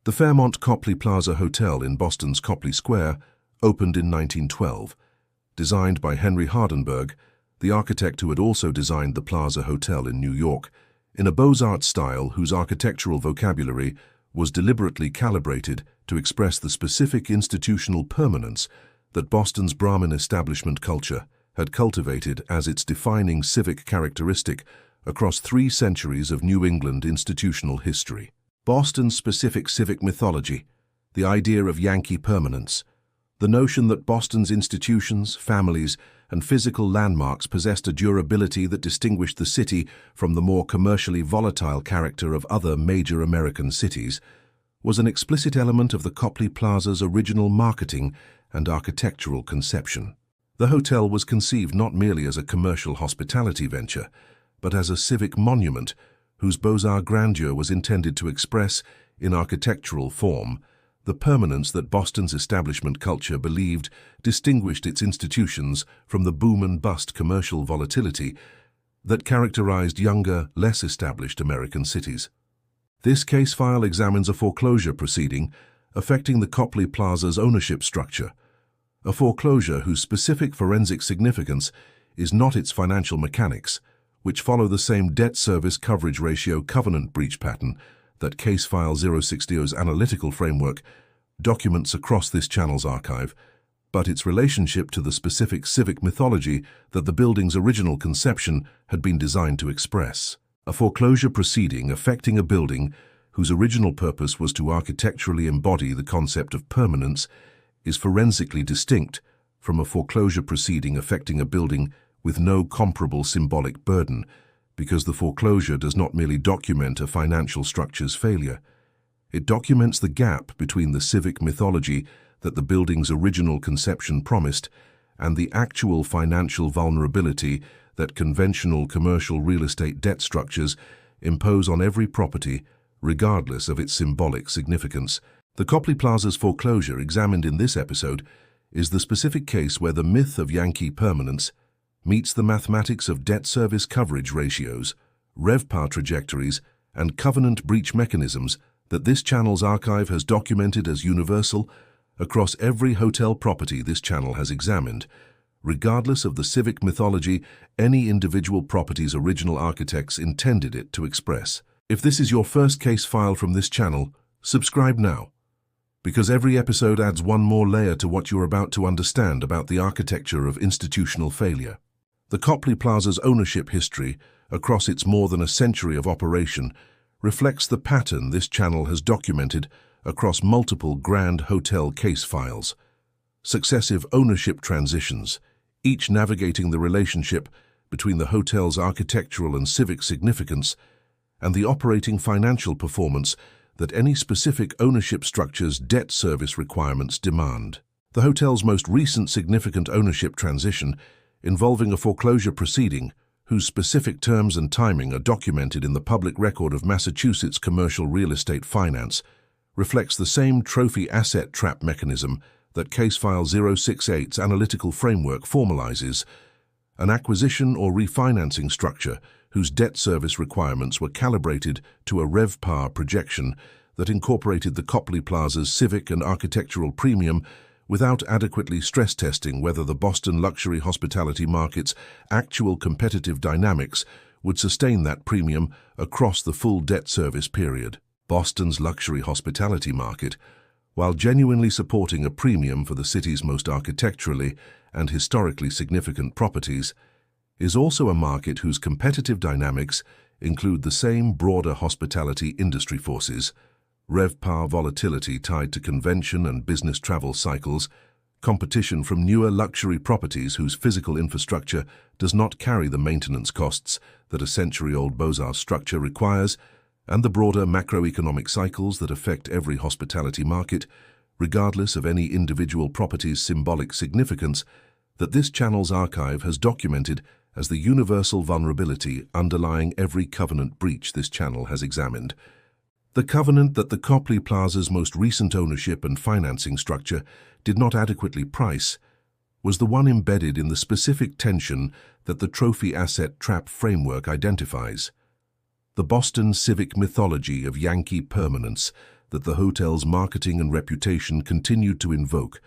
The Fairmont Copley Plaza Hotel in Boston's Copley Square opened in 1912. Designed by Henry Hardenbergh, the architect who had also designed the Plaza Hotel in New York, in a Beaux-Arts style whose architectural vocabulary was deliberately calibrated to express the specific institutional permanence that Boston's Brahmin establishment culture had cultivated as its defining civic characteristic across 3 centuries of New England institutional history. Boston's specific civic mythology, the idea of Yankee Permanence, the notion that Boston's institutions, families, and physical landmarks possessed a durability that distinguished the city from the more commercially volatile character of other major American cities, was an explicit element of the Copley Plaza's original marketing and architectural conception. The hotel was conceived not merely as a commercial hospitality venture, but as a civic monument whose Beaux-Arts grandeur was intended to express, in architectural form, the permanence that Boston's establishment culture believed distinguished its institutions from the boom-and-bust commercial volatility that characterized younger, less established American cities. This case file examines a foreclosure proceeding affecting the Copley Plaza's ownership structure, a foreclosure whose specific forensic significance is not its financial mechanics, which follow the same debt service coverage ratio covenant breach pattern that Case File 060's analytical framework documents across this channel's archive, but its relationship to the specific civic mythology that the building's original conception had been designed to express. A foreclosure proceeding affecting a building whose original purpose was to architecturally embody the concept of permanence is forensically distinct from a foreclosure proceeding affecting a building with no comparable symbolic burden, because the foreclosure does not merely document a financial structure's failure. It documents the gap between the civic mythology that the building's original conception promised and the actual financial vulnerability that conventional commercial real estate debt structures impose on every property, regardless of its symbolic significance. The Copley Plaza's foreclosure examined in this episode is the specific case where the myth of Yankee Permanence meets the mathematics of debt service coverage ratios, RevPAR trajectories, and covenant breach mechanisms that this channel's archive has documented as universal across every hotel property this channel has examined, regardless of the civic mythology any individual property's original architects intended it to express. If this is your first case file from this channel, subscribe now, because every episode adds one more layer to what you're about to understand about the architecture of institutional failure. The Copley Plaza's ownership history, across its more than a century of operation, reflects the pattern this channel has documented across multiple grand hotel case files. Successive ownership transitions, each navigating the relationship between the hotel's architectural and civic significance and the operating financial performance that any specific ownership structure's debt service requirements demand. The hotel's most recent significant ownership transition, involving a foreclosure proceeding whose specific terms and timing are documented in the public record of Massachusetts commercial real estate finance, reflects the same trophy asset trap mechanism that Case File 068's analytical framework formalizes, an acquisition or refinancing structure whose debt service requirements were calibrated to a RevPAR projection that incorporated the Copley Plaza's civic and architectural premium without adequately stress testing whether the Boston luxury hospitality market's actual competitive dynamics would sustain that premium across the full debt service period. Boston's luxury hospitality market, while genuinely supporting a premium for the city's most architecturally and historically significant properties, is also a market whose competitive dynamics include the same broader hospitality industry forces: RevPAR volatility tied to convention and business travel cycles, competition from newer luxury properties whose physical infrastructure does not carry the maintenance costs that a century-old Beaux-Arts structure requires, and the broader macroeconomic cycles that affect every hospitality market, regardless of any individual property's symbolic significance, that this channel's archive has documented as the universal vulnerability underlying every covenant breach this channel has examined. The covenant that the Copley Plaza's most recent ownership and financing structure did not adequately price was the one embedded in the specific tension that the trophy asset trap framework identifies. The Boston civic mythology of Yankee Permanence, that the hotel's marketing and reputation continued to invoke,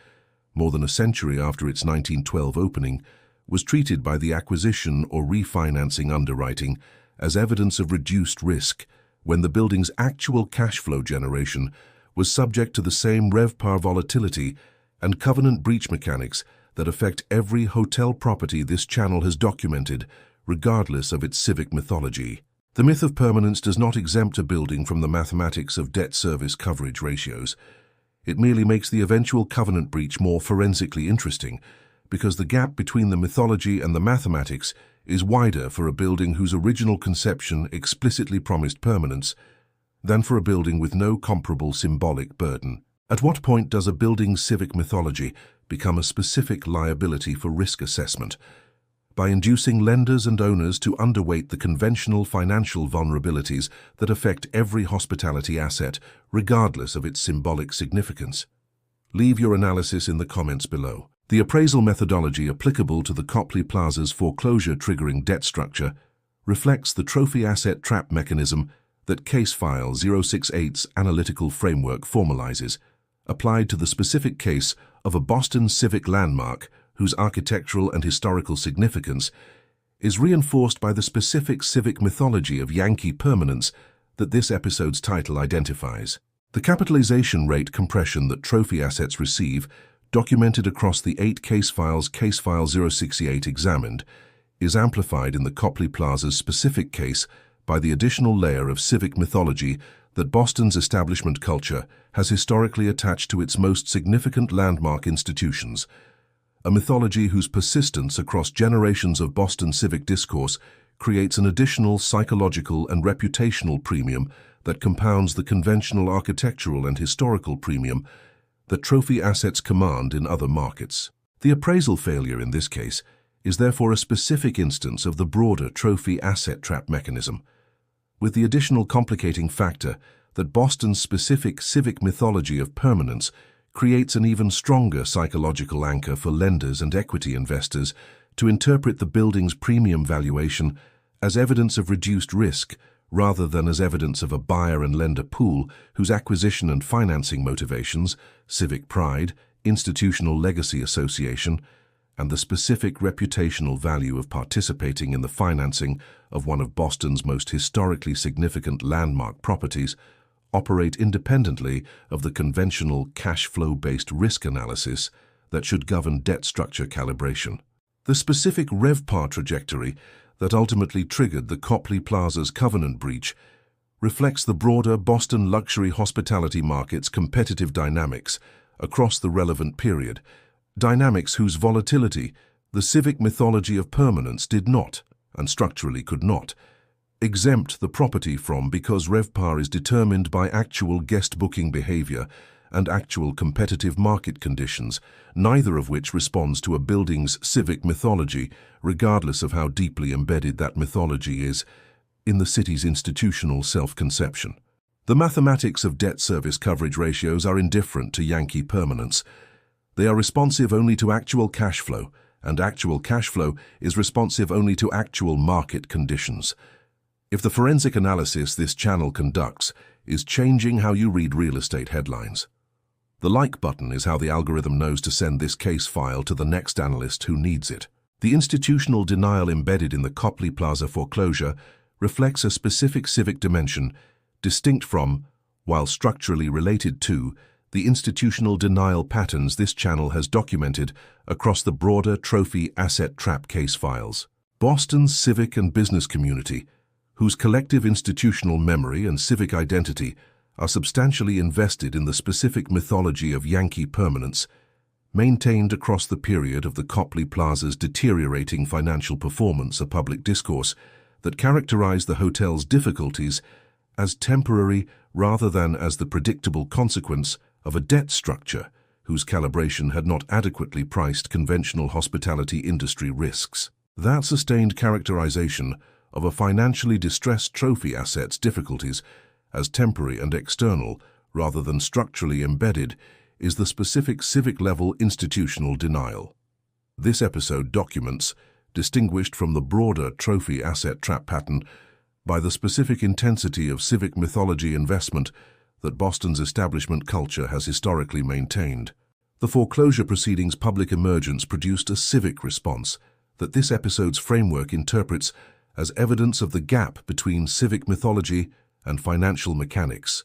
more than a century after its 1912 opening, was treated by the acquisition or refinancing underwriting as evidence of reduced risk when the building's actual cash flow generation was subject to the same RevPAR volatility and covenant breach mechanics that affect every hotel property this channel has documented, regardless of its civic mythology. The myth of permanence does not exempt a building from the mathematics of debt service coverage ratios. It merely makes the eventual covenant breach more forensically interesting, because the gap between the mythology and the mathematics is wider for a building whose original conception explicitly promised permanence than for a building with no comparable symbolic burden. At what point does a building's civic mythology become a specific liability for risk assessment? By inducing lenders and owners to underweight the conventional financial vulnerabilities that affect every hospitality asset, regardless of its symbolic significance. Leave your analysis in the comments below. The appraisal methodology applicable to the Copley Plaza's foreclosure triggering debt structure reflects the trophy asset trap mechanism that Case File 068's analytical framework formalizes, applied to the specific case of a Boston civic landmark whose architectural and historical significance is reinforced by the specific civic mythology of Yankee Permanence that this episode's title identifies. The capitalization rate compression that trophy assets receive, documented across the 8 case files Case File 068 examined, is amplified in the Copley Plaza's specific case by the additional layer of civic mythology that Boston's establishment culture has historically attached to its most significant landmark institutions, a mythology whose persistence across generations of Boston civic discourse creates an additional psychological and reputational premium that compounds the conventional architectural and historical premium that trophy assets command in other markets. The appraisal failure in this case is therefore a specific instance of the broader trophy asset trap mechanism, with the additional complicating factor that Boston's specific civic mythology of permanence creates an even stronger psychological anchor for lenders and equity investors to interpret the building's premium valuation as evidence of reduced risk rather than as evidence of a buyer and lender pool whose acquisition and financing motivations, civic pride, institutional legacy association, and the specific reputational value of participating in the financing of one of Boston's most historically significant landmark properties operate independently of the conventional cash flow-based risk analysis that should govern debt structure calibration. The specific RevPAR trajectory that ultimately triggered the Copley Plaza's covenant breach reflects the broader Boston luxury hospitality market's competitive dynamics across the relevant period, dynamics whose volatility the civic mythology of permanence did not, and structurally could not, exempt the property from because RevPAR is determined by actual guest booking behavior and actual competitive market conditions, neither of which responds to a building's civic mythology, regardless of how deeply embedded that mythology is in the city's institutional self-conception. The mathematics of debt service coverage ratios are indifferent to Yankee Permanence. They are responsive only to actual cash flow, and actual cash flow is responsive only to actual market conditions. If the forensic analysis this channel conducts is changing how you read real estate headlines, the like button is how the algorithm knows to send this case file to the next analyst who needs it. The institutional denial embedded in the Copley Plaza foreclosure reflects a specific civic dimension distinct from, while structurally related to, the institutional denial patterns this channel has documented across the broader trophy asset trap case files. Boston's civic and business community, whose collective institutional memory and civic identity are substantially invested in the specific mythology of Yankee Permanence, maintained across the period of the Copley Plaza's deteriorating financial performance, a public discourse that characterized the hotel's difficulties as temporary rather than as the predictable consequence of a debt structure whose calibration had not adequately priced conventional hospitality industry risks. That sustained characterization of a financially distressed trophy asset's difficulties as temporary and external rather than structurally embedded is the specific civic-level institutional denial. This episode documents, distinguished from the broader trophy asset trap pattern by the specific intensity of civic mythology investment that Boston's establishment culture has historically maintained. The foreclosure proceedings' public emergence produced a civic response that this episode's framework interprets as evidence of the gap between civic mythology and financial mechanics.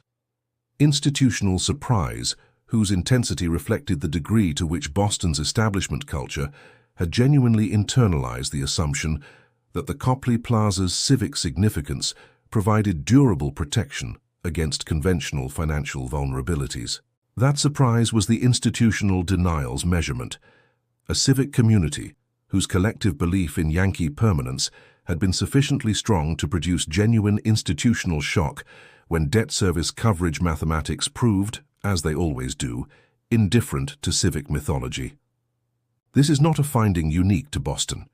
Institutional surprise, whose intensity reflected the degree to which Boston's establishment culture had genuinely internalized the assumption that the Copley Plaza's civic significance provided durable protection against conventional financial vulnerabilities. That surprise was the institutional denial's measurement. A civic community whose collective belief in Yankee Permanence had been sufficiently strong to produce genuine institutional shock when debt service coverage mathematics proved, as they always do, indifferent to civic mythology. This is not a finding unique to Boston.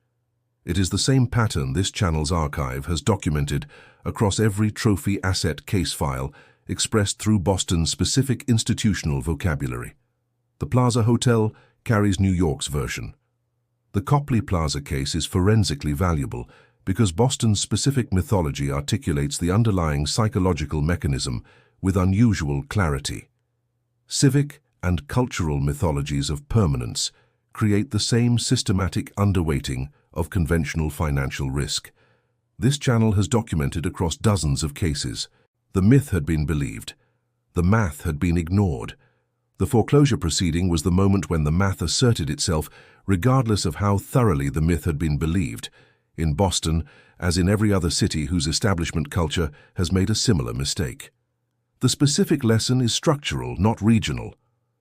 It is the same pattern this channel's archive has documented across every trophy asset case file expressed through Boston's specific institutional vocabulary. The Plaza Hotel carries New York's version. The Copley Plaza case is forensically valuable because Boston's specific mythology articulates the underlying psychological mechanism with unusual clarity. Civic and cultural mythologies of permanence create the same systematic underweighting of conventional financial risk. This channel has documented across dozens of cases. The myth had been believed. The math had been ignored. The foreclosure proceeding was the moment when the math asserted itself, regardless of how thoroughly the myth had been believed. In Boston, as in every other city whose establishment culture has made a similar mistake. The specific lesson is structural, not regional.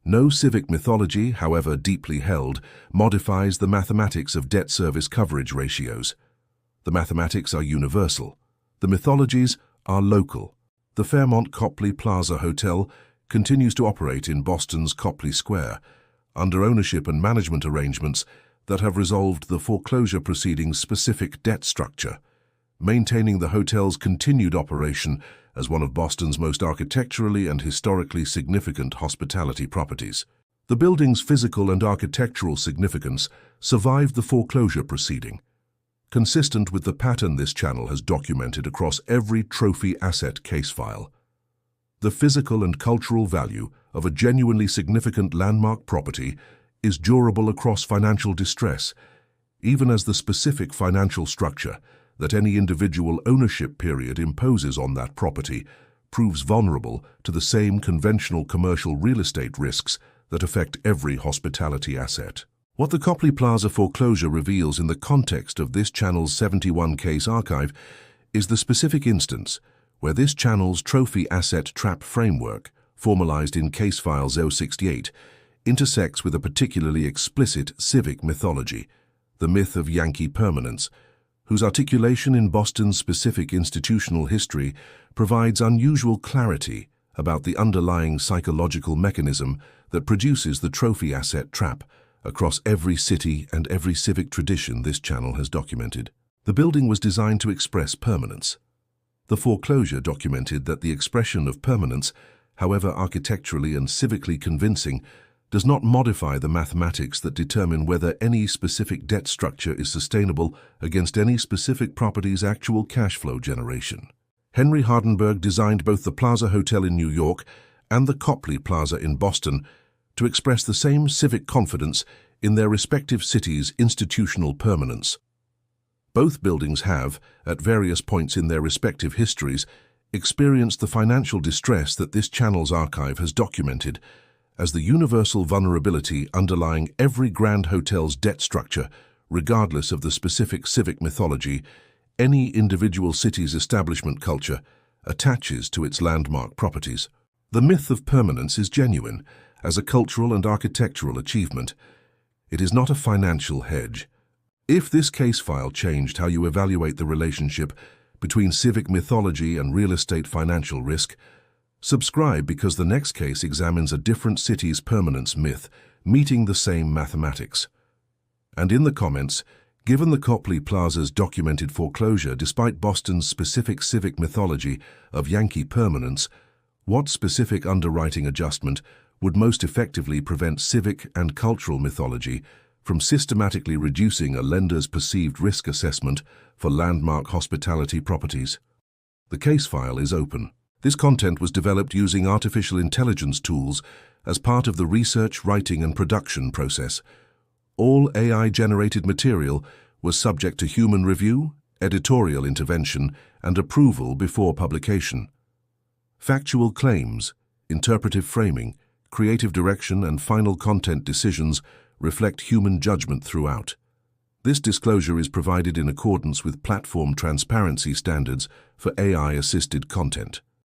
No civic mythology, however deeply held, modifies the mathematics of debt service coverage ratios. The mathematics are universal. The mythologies are local. The Fairmont Copley Plaza Hotel continues to operate in Boston's Copley Square, under ownership and management arrangements that have resolved the foreclosure proceedings' specific debt structure, maintaining the hotel's continued operation as one of Boston's most architecturally and historically significant hospitality properties. The building's physical and architectural significance survived the foreclosure proceeding, consistent with the pattern this channel has documented across every trophy asset case file. The physical and cultural value of a genuinely significant landmark property is durable across financial distress, even as the specific financial structure that any individual ownership period imposes on that property proves vulnerable to the same conventional commercial real estate risks that affect every hospitality asset. What the Copley Plaza foreclosure reveals in the context of this channel's 71-case archive is the specific instance where this channel's trophy asset trap framework, formalized in case file 068, intersects with a particularly explicit civic mythology, the myth of Yankee Permanence, whose articulation in Boston's specific institutional history provides unusual clarity about the underlying psychological mechanism that produces the trophy asset trap across every city and every civic tradition this channel has documented. The building was designed to express permanence. The foreclosure documented that the expression of permanence, however architecturally and civically convincing, does not modify the mathematics that determine whether any specific debt structure is sustainable against any specific property's actual cash flow generation. Henry Hardenbergh designed both the Plaza Hotel in New York and the Copley Plaza in Boston to express the same civic confidence in their respective cities' institutional permanence. Both buildings have, at various points in their respective histories, experienced the financial distress that this channel's archive has documented as the universal vulnerability underlying every grand hotel's debt structure, regardless of the specific civic mythology any individual city's establishment culture attaches to its landmark properties. The myth of permanence is genuine as a cultural and architectural achievement. It is not a financial hedge. If this case file changed how you evaluate the relationship between civic mythology and real estate financial risk, subscribe because the next case examines a different city's permanence myth, meeting the same mathematics. And in the comments, given the Copley Plaza's documented foreclosure despite Boston's specific civic mythology of Yankee Permanence, what specific underwriting adjustment would most effectively prevent civic and cultural mythology from systematically reducing a lender's perceived risk assessment for landmark hospitality properties? The case file is open. This content was developed using artificial intelligence tools as part of the research, writing, and production process. All AI-generated material was subject to human review, editorial intervention, and approval before publication. Factual claims, interpretive framing, creative direction, and final content decisions reflect human judgment throughout. This disclosure is provided in accordance with platform transparency standards for AI-assisted content.